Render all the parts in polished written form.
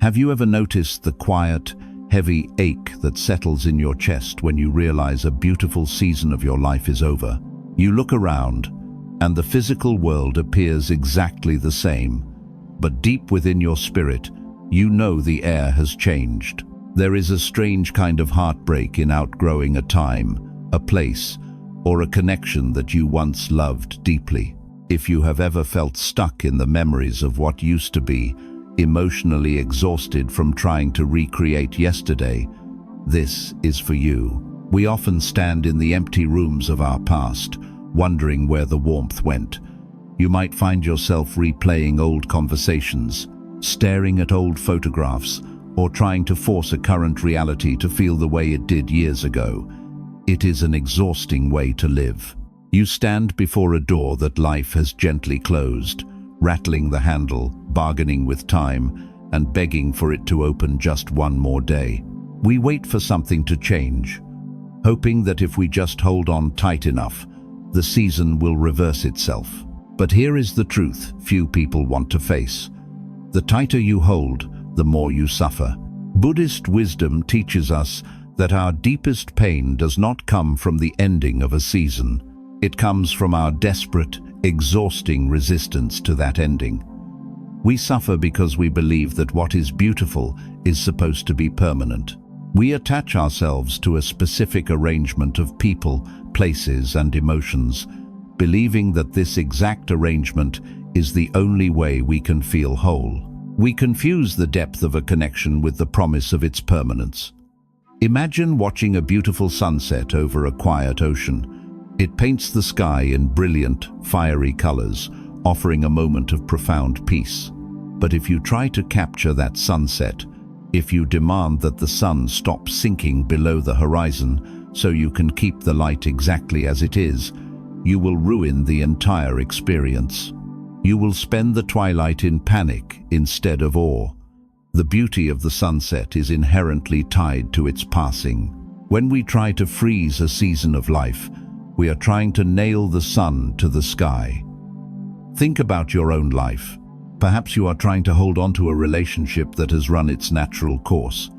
Have you ever noticed the quiet, heavy ache that settles in your chest when you realize a beautiful season of your life is over? You look around, and the physical world appears exactly the same, but deep within your spirit, you know the air has changed. There is a strange kind of heartbreak in outgrowing a time, a place, or a connection that you once loved deeply. If you have ever felt stuck in the memories of what used to be, emotionally exhausted from trying to recreate yesterday, this is for you. We often stand in the empty rooms of our past, wondering where the warmth went. You might find yourself replaying old conversations, staring at old photographs, or trying to force a current reality to feel the way it did years ago. It is an exhausting way to live. You stand before a door that life has gently closed, rattling the handle, bargaining with time, and begging for it to open just one more day. We wait for something to change, hoping that if we just hold on tight enough, the season will reverse itself. But here is the truth few people want to face. The tighter you hold, the more you suffer. Buddhist wisdom teaches us that our deepest pain does not come from the ending of a season. It comes from our desperate, exhausting resistance to that ending. We suffer because we believe that what is beautiful is supposed to be permanent. We attach ourselves to a specific arrangement of people, places, and emotions, believing that this exact arrangement is the only way we can feel whole. We confuse the depth of a connection with the promise of its permanence. Imagine watching a beautiful sunset over a quiet ocean. It paints the sky in brilliant, fiery colors, offering a moment of profound peace. But if you try to capture that sunset, if you demand that the sun stop sinking below the horizon so you can keep the light exactly as it is, you will ruin the entire experience. You will spend the twilight in panic instead of awe. The beauty of the sunset is inherently tied to its passing. When we try to freeze a season of life, we are trying to nail the sun to the sky. Think about your own life. Perhaps you are trying to hold on to a relationship that has run its natural course.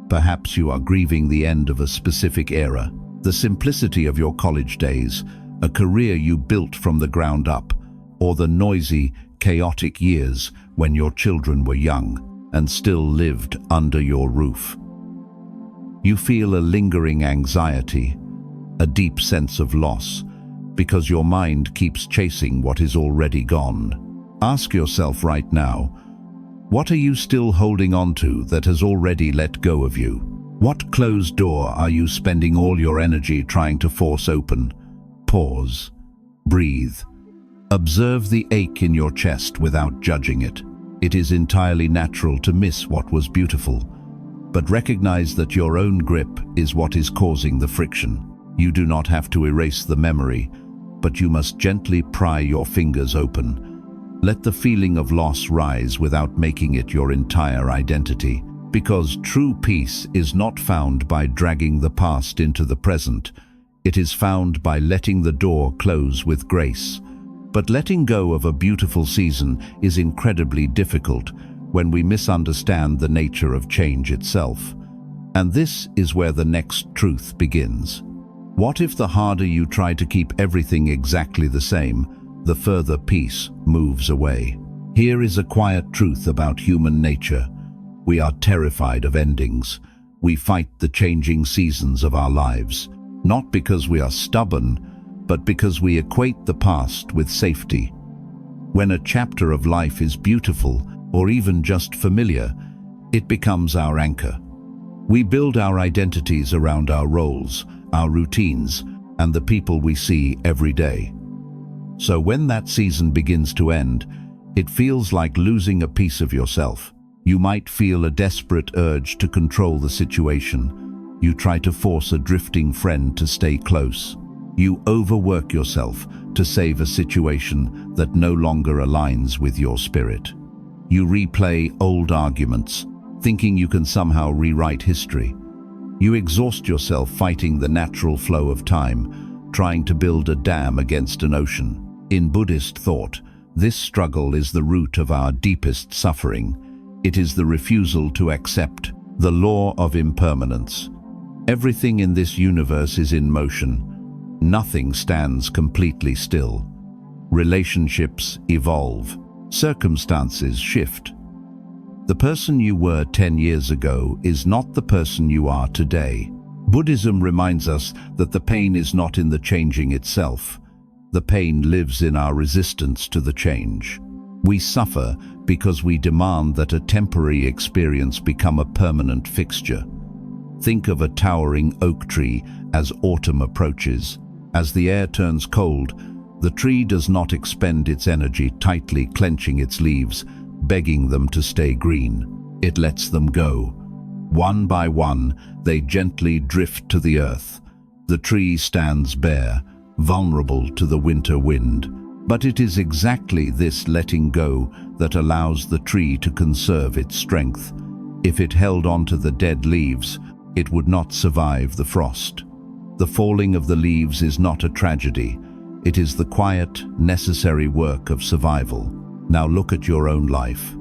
Perhaps you are grieving the end of a specific era, the simplicity of your college days, a career you built from the ground up, or the noisy, chaotic years when your children were young and still lived under your roof. You feel a lingering anxiety, a deep sense of loss, because your mind keeps chasing what is already gone. Ask yourself right now, what are you still holding on to that has already let go of you? What closed door are you spending all your energy trying to force open? Pause. Breathe. Observe the ache in your chest without judging it. It is entirely natural to miss what was beautiful, but recognize that your own grip is what is causing the friction. You do not have to erase the memory, but you must gently pry your fingers open. Let the feeling of loss rise without making it your entire identity, because true peace is not found by dragging the past into the present. It is found by letting the door close with grace. But letting go of a beautiful season is incredibly difficult when we misunderstand the nature of change itself. And this is where the next truth begins. What if the harder you try to keep everything exactly the same, the further peace moves away? Here is a quiet truth about human nature. We are terrified of endings. We fight the changing seasons of our lives, not because we are stubborn, but because we equate the past with safety. When a chapter of life is beautiful, or even just familiar, it becomes our anchor. We build our identities around our roles, our routines, and the people we see every day. So when that season begins to end, it feels like losing a piece of yourself. You might feel a desperate urge to control the situation. You try to force a drifting friend to stay close. You overwork yourself to save a situation that no longer aligns with your spirit. You replay old arguments, thinking you can somehow rewrite history. You exhaust yourself fighting the natural flow of time, trying to build a dam against an ocean. In Buddhist thought, this struggle is the root of our deepest suffering. It is the refusal to accept the law of impermanence. Everything in this universe is in motion. Nothing stands completely still. Relationships evolve. Circumstances shift. The person you were 10 years ago is not the person you are today. Buddhism reminds us that the pain is not in the changing itself. The pain lives in our resistance to the change. We suffer because we demand that a temporary experience become a permanent fixture. Think of a towering oak tree as autumn approaches. As the air turns cold, the tree does not expend its energy tightly clenching its leaves, begging them to stay green. It lets them go. One by one, they gently drift to the earth. The tree stands bare, vulnerable to the winter wind. But it is exactly this letting go that allows the tree to conserve its strength. If it held on to the dead leaves, it would not survive the frost. The falling of the leaves is not a tragedy. It is the quiet, necessary work of survival. Now look at your own life.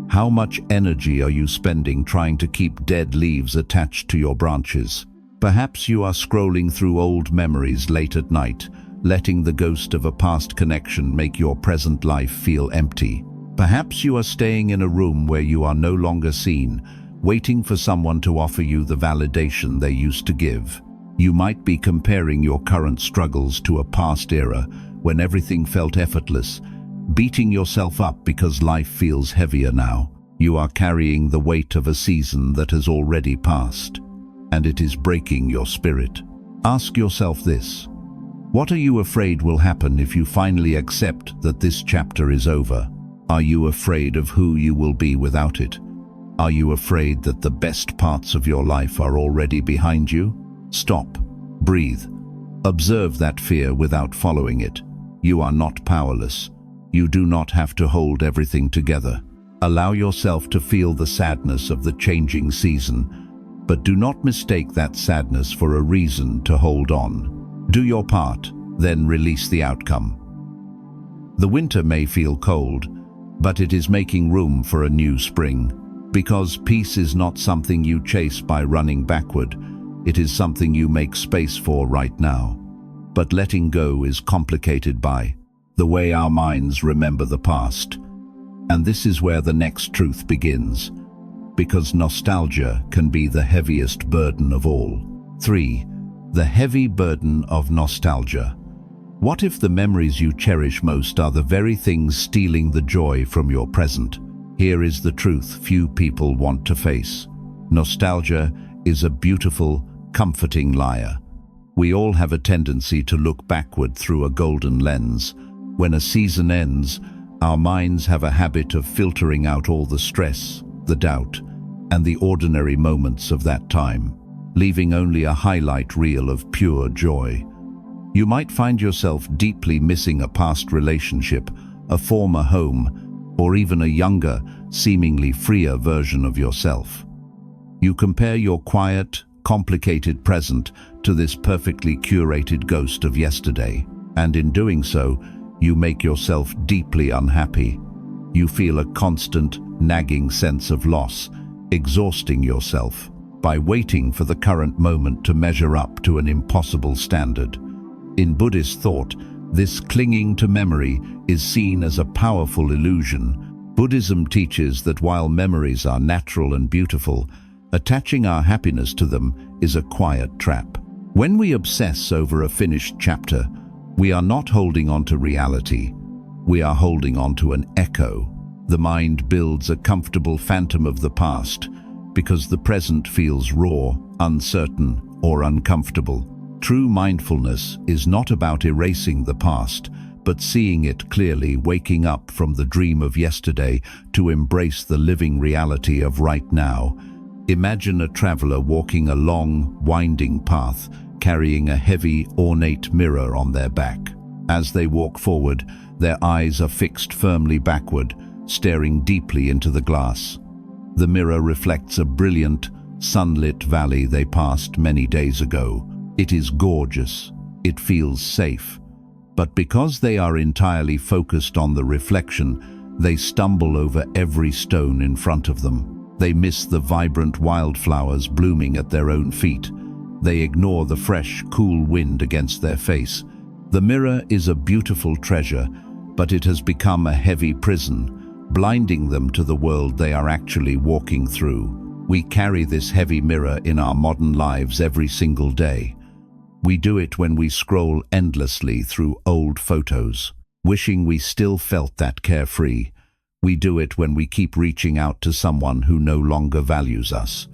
How much energy are you spending trying to keep dead leaves attached to your branches? Perhaps you are scrolling through old memories late at night, letting the ghost of a past connection make your present life feel empty. Perhaps you are staying in a room where you are no longer seen, waiting for someone to offer you the validation they used to give. You might be comparing your current struggles to a past era when everything felt effortless, beating yourself up because life feels heavier now. You are carrying the weight of a season that has already passed, and it is breaking your spirit. Ask yourself this: what are you afraid will happen if you finally accept that this chapter is over? Are you afraid of who you will be without it? Are you afraid that the best parts of your life are already behind you? Stop. Breathe. Observe that fear without following it. You are not powerless. You do not have to hold everything together. Allow yourself to feel the sadness of the changing season, but do not mistake that sadness for a reason to hold on. Do your part, then release the outcome. The winter may feel cold, but it is making room for a new spring. Because peace is not something you chase by running backward, it is something you make space for right now. But letting go is complicated by the way our minds remember the past. And this is where the next truth begins, because nostalgia can be the heaviest burden of all. 3. The heavy burden of nostalgia. What if the memories you cherish most are the very things stealing the joy from your present? Here is the truth few people want to face. Nostalgia is a beautiful, comforting liar. We all have a tendency to look backward through a golden lens. When a season ends, our minds have a habit of filtering out all the stress, the doubt, and the ordinary moments of that time, leaving only a highlight reel of pure joy. You might find yourself deeply missing a past relationship, a former home, or even a younger, seemingly freer version of yourself. You compare your quiet, complicated present to this perfectly curated ghost of yesterday, and in doing so, you make yourself deeply unhappy. You feel a constant, nagging sense of loss, exhausting yourself by waiting for the current moment to measure up to an impossible standard. In Buddhist thought, this clinging to memory is seen as a powerful illusion. Buddhism teaches that while memories are natural and beautiful, attaching our happiness to them is a quiet trap. When we obsess over a finished chapter, we are not holding on to reality. We are holding on to an echo. The mind builds a comfortable phantom of the past because the present feels raw, uncertain, or uncomfortable. True mindfulness is not about erasing the past, but seeing it clearly, waking up from the dream of yesterday to embrace the living reality of right now. Imagine a traveler walking a long, winding path, carrying a heavy, ornate mirror on their back. As they walk forward, their eyes are fixed firmly backward, staring deeply into the glass. The mirror reflects a brilliant, sunlit valley they passed many days ago. It is gorgeous. It feels safe. But because they are entirely focused on the reflection, They stumble over every stone in front of them. They miss the vibrant wildflowers blooming at their own feet. They ignore the fresh, cool wind against their face. The mirror is a beautiful treasure, but it has become a heavy prison, blinding them to the world they are actually walking through. We carry this heavy mirror in our modern lives every single day. We do it when we scroll endlessly through old photos, wishing we still felt that carefree. We do it when we keep reaching out to someone who no longer values us,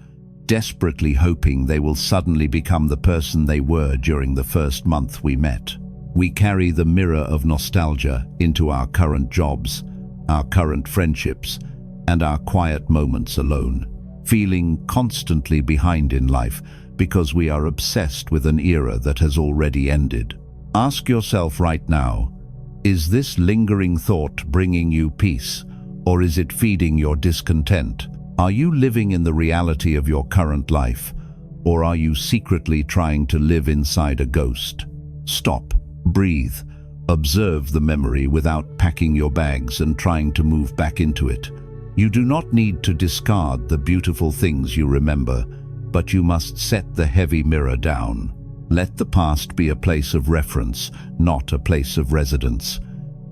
desperately hoping they will suddenly become the person they were during the first month we met. We carry the mirror of nostalgia into our current jobs, our current friendships, and our quiet moments alone, feeling constantly behind in life because we are obsessed with an era that has already ended. Ask yourself right now, is this lingering thought bringing you peace, or is it feeding your discontent? Are you living in the reality of your current life, or are you secretly trying to live inside a ghost? Stop, breathe, observe the memory without packing your bags and trying to move back into it. You do not need to discard the beautiful things you remember, but you must set the heavy mirror down. Let the past be a place of reference, not a place of residence.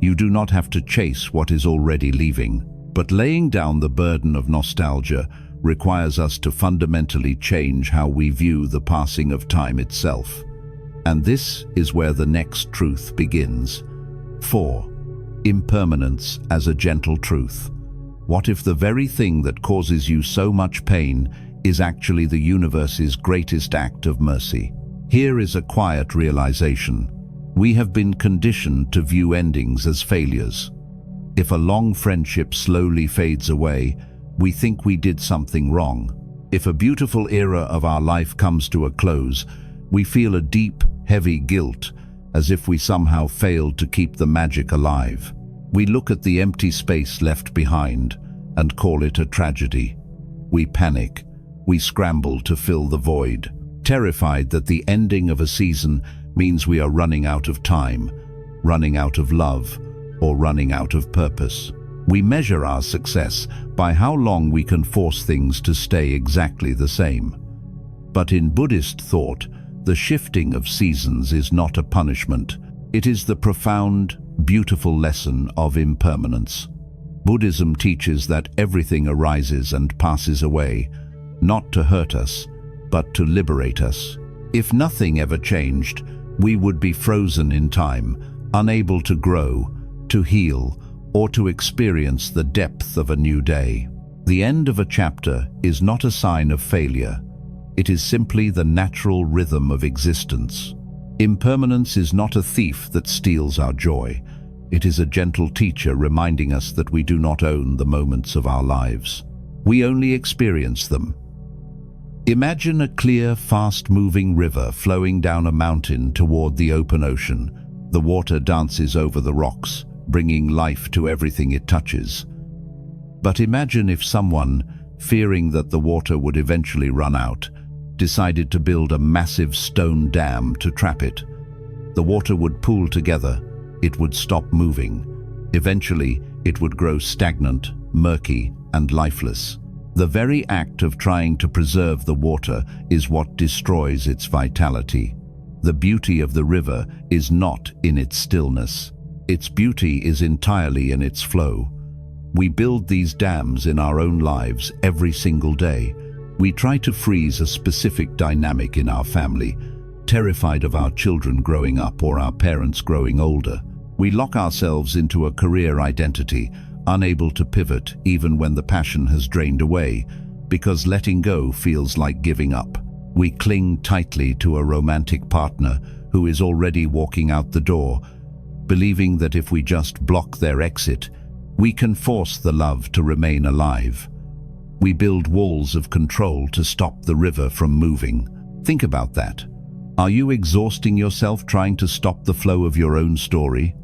You do not have to chase what is already leaving, but laying down the burden of nostalgia requires us to fundamentally change how we view the passing of time itself. And this is where the next truth begins. 4. Impermanence as a gentle truth. What if the very thing that causes you so much pain is actually the universe's greatest act of mercy? Here is a quiet realization. We have been conditioned to view endings as failures. If a long friendship slowly fades away, we think we did something wrong. If a beautiful era of our life comes to a close, we feel a deep, heavy guilt, as if we somehow failed to keep the magic alive. We look at the empty space left behind and call it a tragedy. We panic. We scramble to fill the void, terrified that the ending of a season means we are running out of time, running out of love, or running out of purpose. We measure our success by how long we can force things to stay exactly the same. But in Buddhist thought, the shifting of seasons is not a punishment. It is the profound, beautiful lesson of impermanence. Buddhism teaches that everything arises and passes away, not to hurt us, but to liberate us. If nothing ever changed, we would be frozen in time, unable to grow, to heal, or to experience the depth of a new day. The end of a chapter is not a sign of failure. It is simply the natural rhythm of existence. Impermanence is not a thief that steals our joy. It is a gentle teacher reminding us that we do not own the moments of our lives. We only experience them. Imagine a clear, fast-moving river flowing down a mountain toward the open ocean. The water dances over the rocks, bringing life to everything it touches. But imagine if someone, fearing that the water would eventually run out, decided to build a massive stone dam to trap it. The water would pool together. It would stop moving. Eventually, it would grow stagnant, murky, and lifeless. The very act of trying to preserve the water is what destroys its vitality. The beauty of the river is not in its stillness. Its beauty is entirely in its flow. We build these dams in our own lives every single day. We try to freeze a specific dynamic in our family, terrified of our children growing up or our parents growing older. We lock ourselves into a career identity, unable to pivot even when the passion has drained away, because letting go feels like giving up. We cling tightly to a romantic partner who is already walking out the door, believing that if we just block their exit, we can force the love to remain alive. We build walls of control to stop the river from moving. Think about that. Are you exhausting yourself trying to stop the flow of your own story?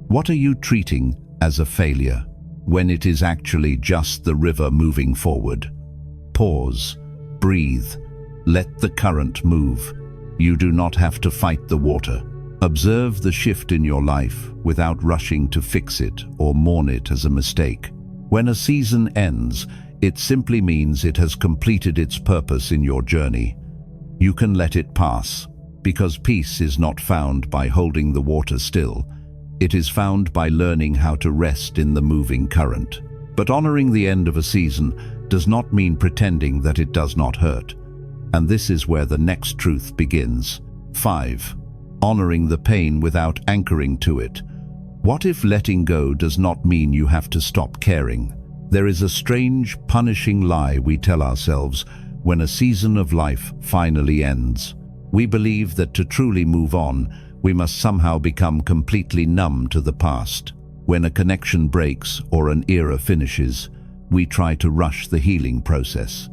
What are you treating as a failure, when it is actually just the river moving forward? Pause, breathe, let the current move. You do not have to fight the water. Observe the shift in your life without rushing to fix it or mourn it as a mistake. When a season ends, it simply means it has completed its purpose in your journey. You can let it pass, because peace is not found by holding the water still. It is found by learning how to rest in the moving current. But honoring the end of a season does not mean pretending that it does not hurt. And this is where the next truth begins. 5. Honoring the pain without anchoring to it. What if letting go does not mean you have to stop caring? There is a strange, punishing lie we tell ourselves when a season of life finally ends. We believe that to truly move on, we must somehow become completely numb to the past. When a connection breaks or an era finishes, we try to rush the healing process.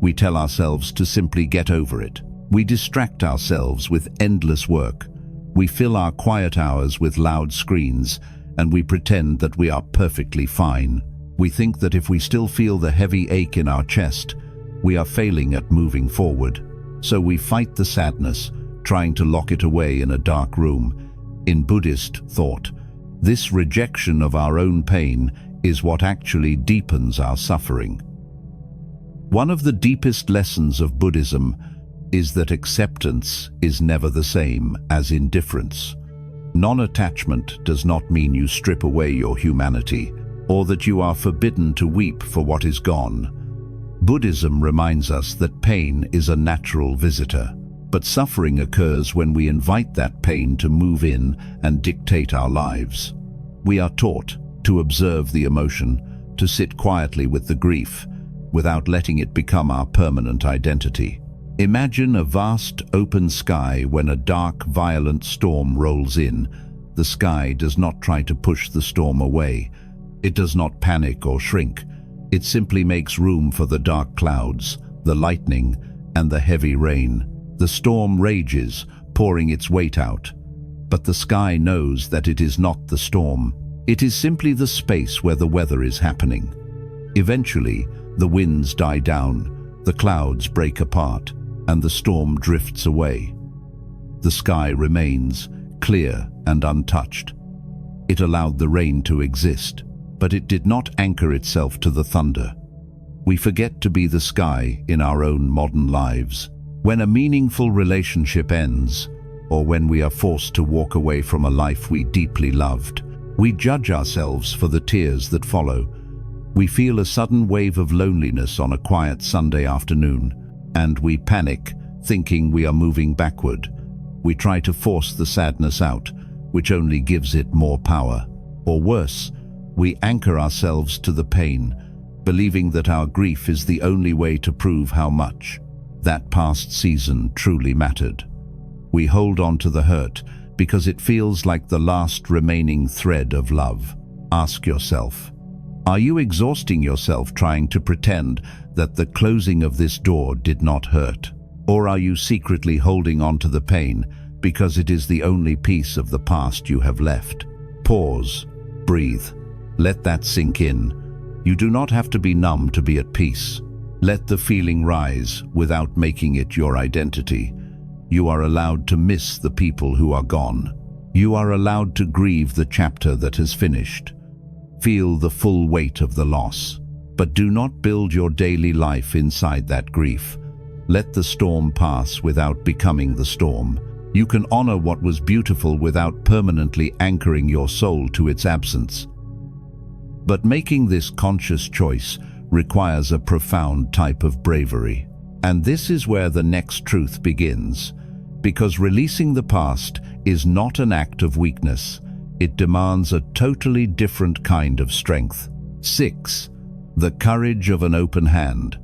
We tell ourselves to simply get over it. We distract ourselves with endless work. We fill our quiet hours with loud screens, and we pretend that we are perfectly fine. We think that if we still feel the heavy ache in our chest, we are failing at moving forward. So we fight the sadness, trying to lock it away in a dark room. In Buddhist thought, this rejection of our own pain is what actually deepens our suffering. One of the deepest lessons of Buddhism is that acceptance is never the same as indifference. Non-attachment does not mean you strip away your humanity, or that you are forbidden to weep for what is gone. Buddhism reminds us that pain is a natural visitor, but suffering occurs when we invite that pain to move in and dictate our lives. We are taught to observe the emotion, to sit quietly with the grief, without letting it become our permanent identity. Imagine a vast open sky when a dark, violent storm rolls in. The sky does not try to push the storm away. It does not panic or shrink. It simply makes room for the dark clouds, the lightning, and the heavy rain. The storm rages, pouring its weight out. But the sky knows that it is not the storm. It is simply the space where the weather is happening. Eventually, the winds die down, the clouds break apart, and the storm drifts away. The sky remains clear and untouched. It allowed the rain to exist, but it did not anchor itself to the thunder. We forget to be the sky in our own modern lives. When a meaningful relationship ends, or when we are forced to walk away from a life we deeply loved, we judge ourselves for the tears that follow. We feel a sudden wave of loneliness on a quiet Sunday afternoon, and we panic, thinking we are moving backward. We try to force the sadness out, which only gives it more power. Or worse, we anchor ourselves to the pain, believing that our grief is the only way to prove how much that past season truly mattered. We hold on to the hurt because it feels like the last remaining thread of love. Ask yourself, are you exhausting yourself trying to pretend that the closing of this door did not hurt? Or are you secretly holding on to the pain because it is the only piece of the past you have left? Pause, breathe, let that sink in. You do not have to be numb to be at peace. Let the feeling rise without making it your identity. You are allowed to miss the people who are gone. You are allowed to grieve the chapter that has finished. Feel the full weight of the loss, but do not build your daily life inside that grief. Let the storm pass without becoming the storm. You can honor what was beautiful without permanently anchoring your soul to its absence. But making this conscious choice requires a profound type of bravery. And this is where the next truth begins. Because releasing the past is not an act of weakness. It demands a totally different kind of strength. 6. The courage of an open hand.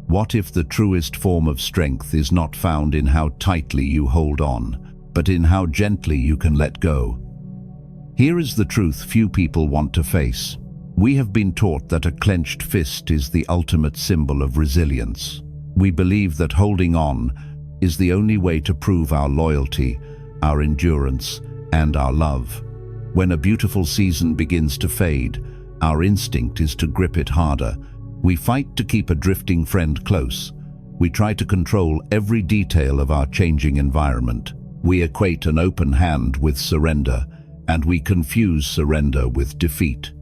What if the truest form of strength is not found in how tightly you hold on, but in how gently you can let go? Here is the truth few people want to face. We have been taught that a clenched fist is the ultimate symbol of resilience. We believe that holding on is the only way to prove our loyalty, our endurance, and our love. When a beautiful season begins to fade, our instinct is to grip it harder. We fight to keep a drifting friend close. We try to control every detail of our changing environment. We equate an open hand with surrender, and we confuse surrender with defeat.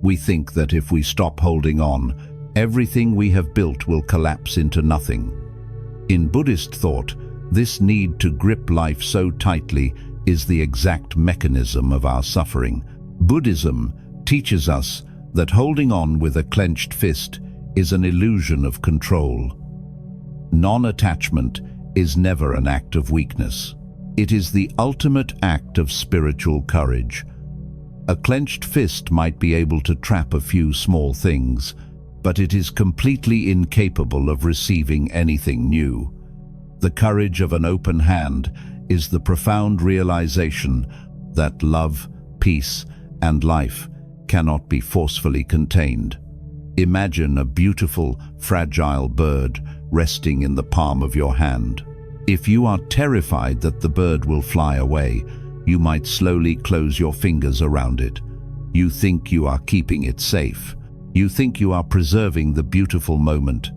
We think that if we stop holding on, everything we have built will collapse into nothing. In Buddhist thought, this need to grip life so tightly is the exact mechanism of our suffering. Buddhism teaches us that holding on with a clenched fist is an illusion of control. Non-attachment is never an act of weakness. It is the ultimate act of spiritual courage. A clenched fist might be able to trap a few small things, but it is completely incapable of receiving anything new. The courage of an open hand is the profound realization that love, peace, and life cannot be forcefully contained. Imagine a beautiful, fragile bird resting in the palm of your hand. If you are terrified that the bird will fly away, you might slowly close your fingers around it. You think you are keeping it safe. You think you are preserving the beautiful moment.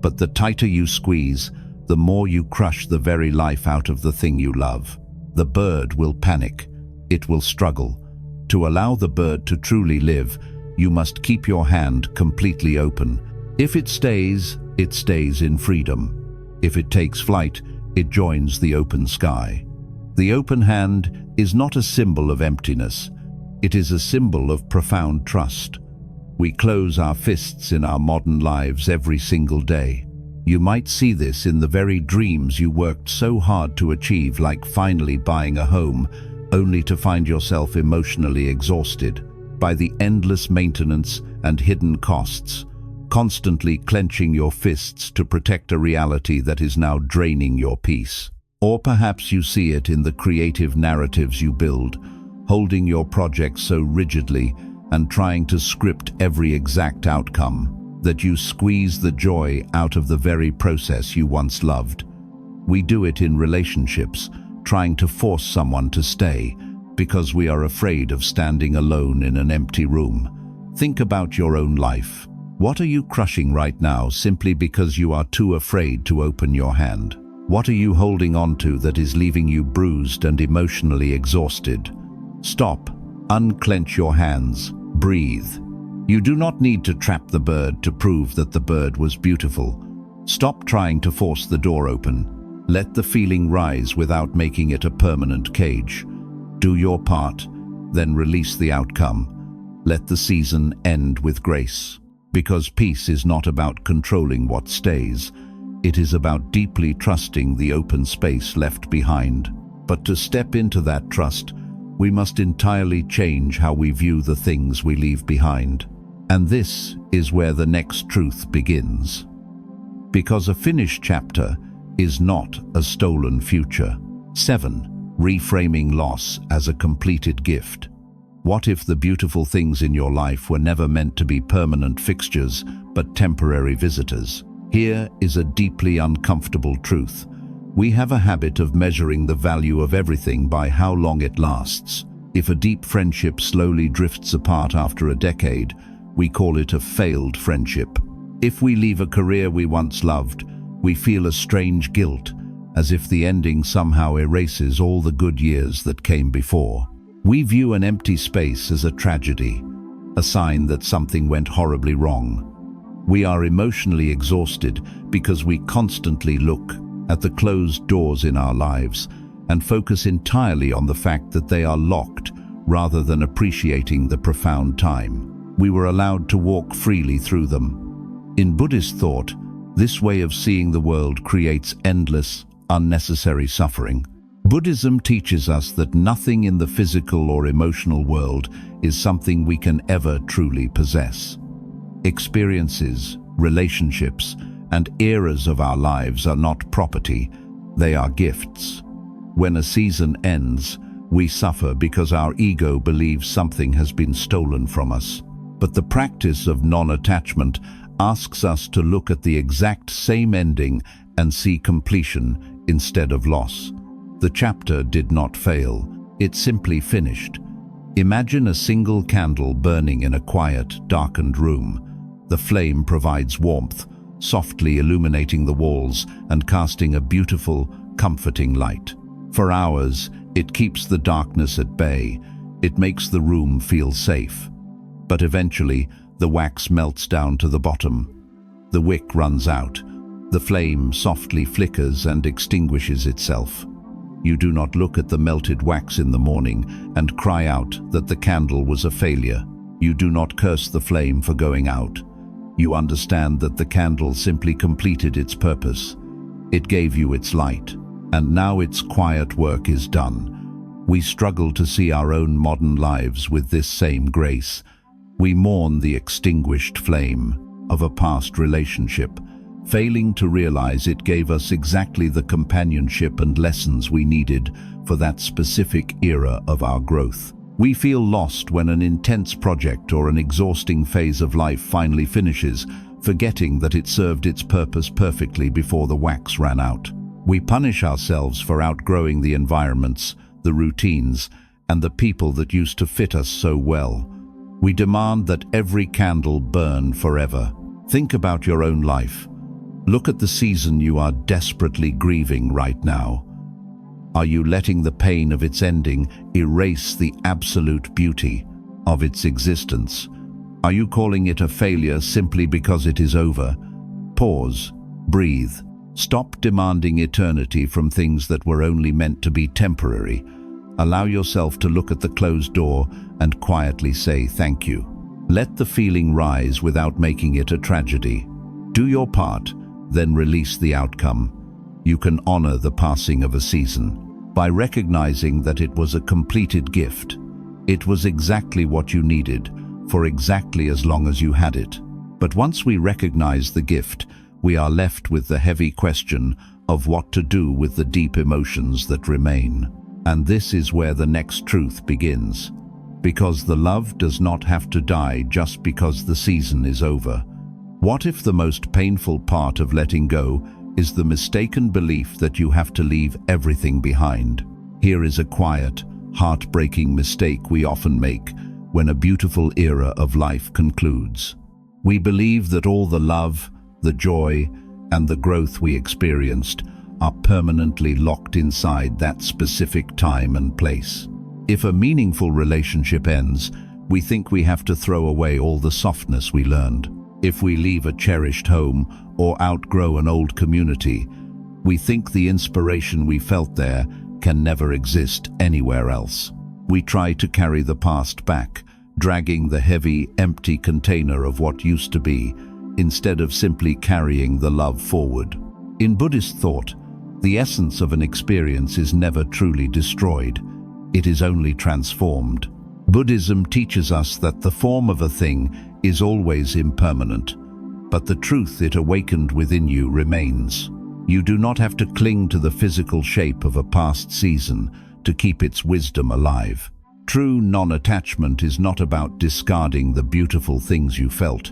But the tighter you squeeze, the more you crush the very life out of the thing you love. The bird will panic. It will struggle. To allow the bird to truly live, you must keep your hand completely open. If it stays in freedom. If it takes flight, it joins the open sky. The open hand is not a symbol of emptiness. It is a symbol of profound trust. We close our fists in our modern lives every single day. You might see this in the very dreams you worked so hard to achieve, like finally buying a home, only to find yourself emotionally exhausted by the endless maintenance and hidden costs, constantly clenching your fists to protect a reality that is now draining your peace. Or perhaps you see it in the creative narratives you build, holding your projects so rigidly and trying to script every exact outcome that you squeeze the joy out of the very process you once loved. We do it in relationships, trying to force someone to stay because we are afraid of standing alone in an empty room. Think about your own life. What are you crushing right now simply because you are too afraid to open your hand? What are you holding on to that is leaving you bruised and emotionally exhausted? Stop, unclench your hands, breathe. You do not need to trap the bird to prove that the bird was beautiful. Stop trying to force the door open. Let the feeling rise without making it a permanent cage. Do your part, then release the outcome. Let the season end with grace. Because peace is not about controlling what stays. It is about deeply trusting the open space left behind. But to step into that trust, we must entirely change how we view the things we leave behind. And this is where the next truth begins. Because a finished chapter is not a stolen future. 7. Reframing loss as a completed gift. What if the beautiful things in your life were never meant to be permanent fixtures, but temporary visitors? Here is a deeply uncomfortable truth. We have a habit of measuring the value of everything by how long it lasts. If a deep friendship slowly drifts apart after a decade, we call it a failed friendship. If we leave a career we once loved, we feel a strange guilt, as if the ending somehow erases all the good years that came before. We view an empty space as a tragedy, a sign that something went horribly wrong. We are emotionally exhausted because we constantly look at the closed doors in our lives and focus entirely on the fact that they are locked rather than appreciating the profound time we were allowed to walk freely through them. In Buddhist thought, this way of seeing the world creates endless, unnecessary suffering. Buddhism teaches us that nothing in the physical or emotional world is something we can ever truly possess. Experiences, relationships, and eras of our lives are not property, they are gifts. When a season ends, we suffer because our ego believes something has been stolen from us. But the practice of non-attachment asks us to look at the exact same ending and see completion instead of loss. The chapter did not fail, it simply finished. Imagine a single candle burning in a quiet, darkened room. The flame provides warmth, softly illuminating the walls and casting a beautiful, comforting light. For hours, it keeps the darkness at bay. It makes the room feel safe. But eventually, the wax melts down to the bottom. The wick runs out. The flame softly flickers and extinguishes itself. You do not look at the melted wax in the morning and cry out that the candle was a failure. You do not curse the flame for going out. You understand that the candle simply completed its purpose. It gave you its light, and now its quiet work is done. We struggle to see our own modern lives with this same grace. We mourn the extinguished flame of a past relationship, failing to realize it gave us exactly the companionship and lessons we needed for that specific era of our growth. We feel lost when an intense project or an exhausting phase of life finally finishes, forgetting that it served its purpose perfectly before the wax ran out. We punish ourselves for outgrowing the environments, the routines, and the people that used to fit us so well. We demand that every candle burn forever. Think about your own life. Look at the season you are desperately grieving right now. Are you letting the pain of its ending erase the absolute beauty of its existence? Are you calling it a failure simply because it is over? Pause, breathe. Stop demanding eternity from things that were only meant to be temporary. Allow yourself to look at the closed door and quietly say thank you. Let the feeling rise without making it a tragedy. Do your part, then release the outcome. You can honor the passing of a season by recognizing that it was a completed gift. It was exactly what you needed, for exactly as long as you had it. But once we recognize the gift, we are left with the heavy question of what to do with the deep emotions that remain. And this is where the next truth begins. Because the love does not have to die just because the season is over. What if the most painful part of letting go is the mistaken belief that you have to leave everything behind? Here is a quiet, heartbreaking mistake we often make when a beautiful era of life concludes. We believe that all the love, the joy, and the growth we experienced are permanently locked inside that specific time and place. If a meaningful relationship ends, we think we have to throw away all the softness we learned. If we leave a cherished home or outgrow an old community, we think the inspiration we felt there can never exist anywhere else. We try to carry the past back, dragging the heavy, empty container of what used to be, instead of simply carrying the love forward. In Buddhist thought, the essence of an experience is never truly destroyed. It is only transformed. Buddhism teaches us that the form of a thing is always impermanent, but the truth it awakened within you remains. You do not have to cling to the physical shape of a past season to keep its wisdom alive. True non-attachment is not about discarding the beautiful things you felt.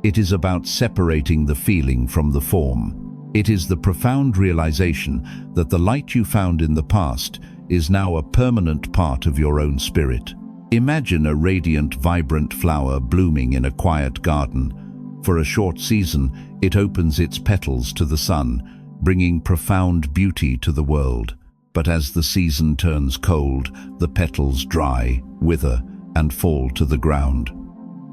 It is about separating the feeling from the form. It is the profound realization that the light you found in the past is now a permanent part of your own spirit. Imagine a radiant, vibrant flower blooming in a quiet garden. For a short season, it opens its petals to the sun, bringing profound beauty to the world. But as the season turns cold, the petals dry, wither, and fall to the ground.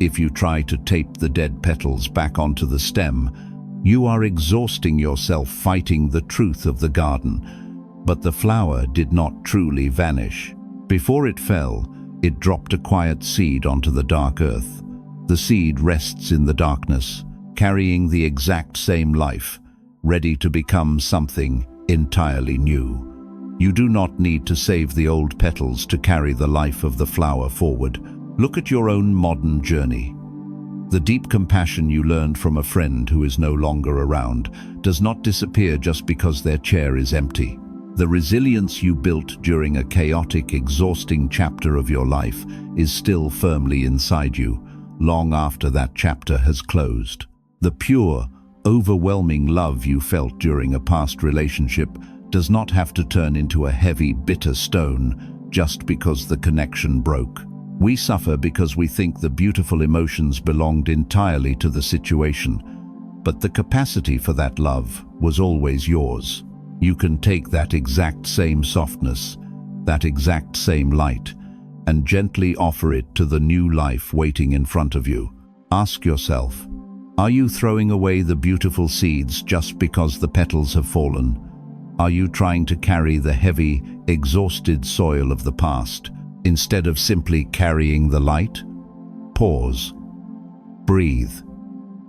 If you try to tape the dead petals back onto the stem, you are exhausting yourself fighting the truth of the garden. But the flower did not truly vanish. Before it fell, it dropped a quiet seed onto the dark earth. The seed rests in the darkness, carrying the exact same life, ready to become something entirely new. You do not need to save the old petals to carry the life of the flower forward. Look at your own modern journey. The deep compassion you learned from a friend who is no longer around does not disappear just because their chair is empty. The resilience you built during a chaotic, exhausting chapter of your life is still firmly inside you, long after that chapter has closed. The pure, overwhelming love you felt during a past relationship does not have to turn into a heavy, bitter stone just because the connection broke. We suffer because we think the beautiful emotions belonged entirely to the situation, but the capacity for that love was always yours. You can take that exact same softness, that exact same light, and gently offer it to the new life waiting in front of you. Ask yourself, are you throwing away the beautiful seeds just because the petals have fallen? Are you trying to carry the heavy, exhausted soil of the past, instead of simply carrying the light? Pause. Breathe.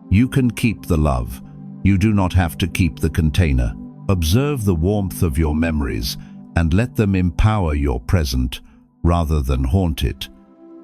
You can keep the love. You do not have to keep the container. Observe the warmth of your memories and let them empower your present rather than haunt it.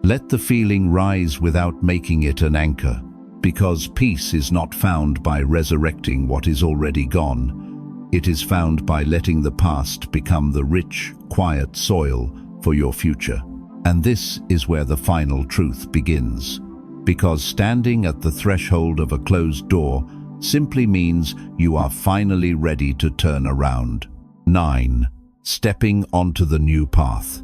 Let the feeling rise without making it an anchor, because peace is not found by resurrecting what is already gone. It is found by letting the past become the rich, quiet soil for your future. And this is where the final truth begins. Because standing at the threshold of a closed door simply means you are finally ready to turn around. 9. Stepping onto the new path.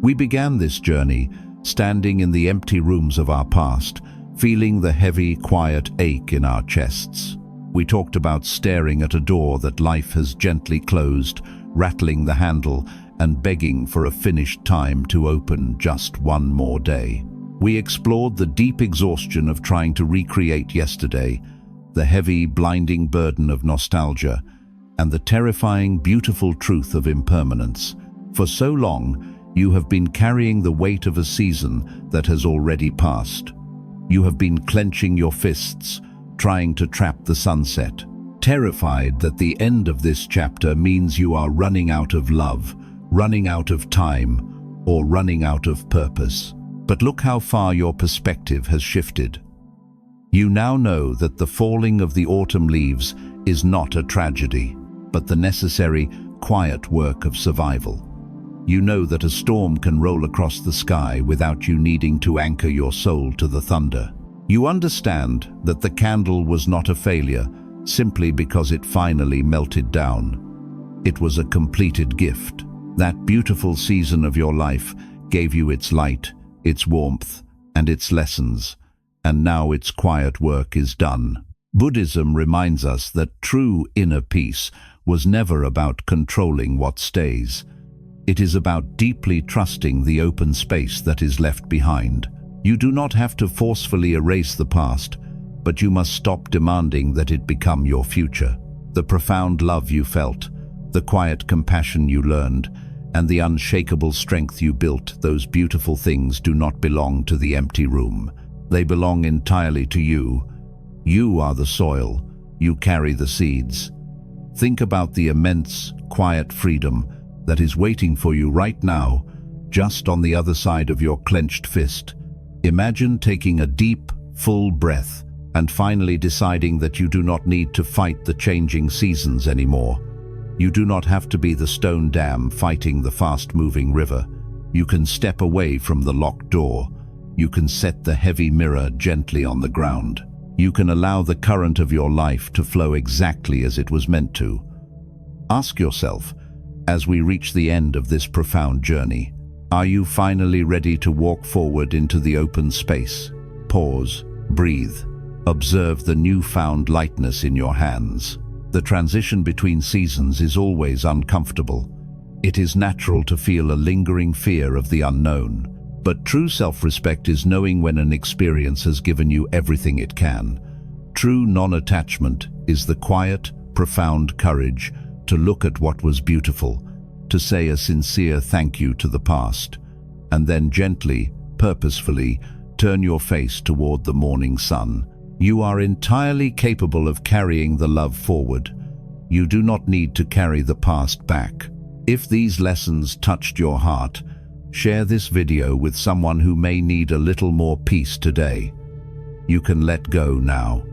We began this journey standing in the empty rooms of our past, feeling the heavy, quiet ache in our chests. We talked about staring at a door that life has gently closed, rattling the handle and begging for a finished time to open just one more day. We explored the deep exhaustion of trying to recreate yesterday, the heavy, blinding burden of nostalgia, and the terrifying, beautiful truth of impermanence. For so long, you have been carrying the weight of a season that has already passed. You have been clenching your fists, trying to trap the sunset, terrified that the end of this chapter means you are running out of love, running out of time, or running out of purpose. But look how far your perspective has shifted. You now know that the falling of the autumn leaves is not a tragedy, but the necessary, quiet work of survival. You know that a storm can roll across the sky without you needing to anchor your soul to the thunder. You understand that the candle was not a failure simply because it finally melted down. It was a completed gift. That beautiful season of your life gave you its light, its warmth, and its lessons, and now its quiet work is done. Buddhism reminds us that true inner peace was never about controlling what stays. It is about deeply trusting the open space that is left behind. You do not have to forcefully erase the past, but you must stop demanding that it become your future. The profound love you felt, the quiet compassion you learned, and the unshakable strength you built, those beautiful things do not belong to the empty room. They belong entirely to you. You are the soil. You carry the seeds. Think about the immense, quiet freedom that is waiting for you right now, just on the other side of your clenched fist. Imagine taking a deep, full breath and finally deciding that you do not need to fight the changing seasons anymore. You do not have to be the stone dam fighting the fast-moving river. You can step away from the locked door. You can set the heavy mirror gently on the ground. You can allow the current of your life to flow exactly as it was meant to. Ask yourself, as we reach the end of this profound journey, are you finally ready to walk forward into the open space? Pause, breathe, observe the newfound lightness in your hands. The transition between seasons is always uncomfortable. It is natural to feel a lingering fear of the unknown. But true self-respect is knowing when an experience has given you everything it can. True non-attachment is the quiet, profound courage to look at what was beautiful, to say a sincere thank you to the past, and then gently, purposefully, turn your face toward the morning sun. You are entirely capable of carrying the love forward. You do not need to carry the past back. If these lessons touched your heart, share this video with someone who may need a little more peace today. You can let go now.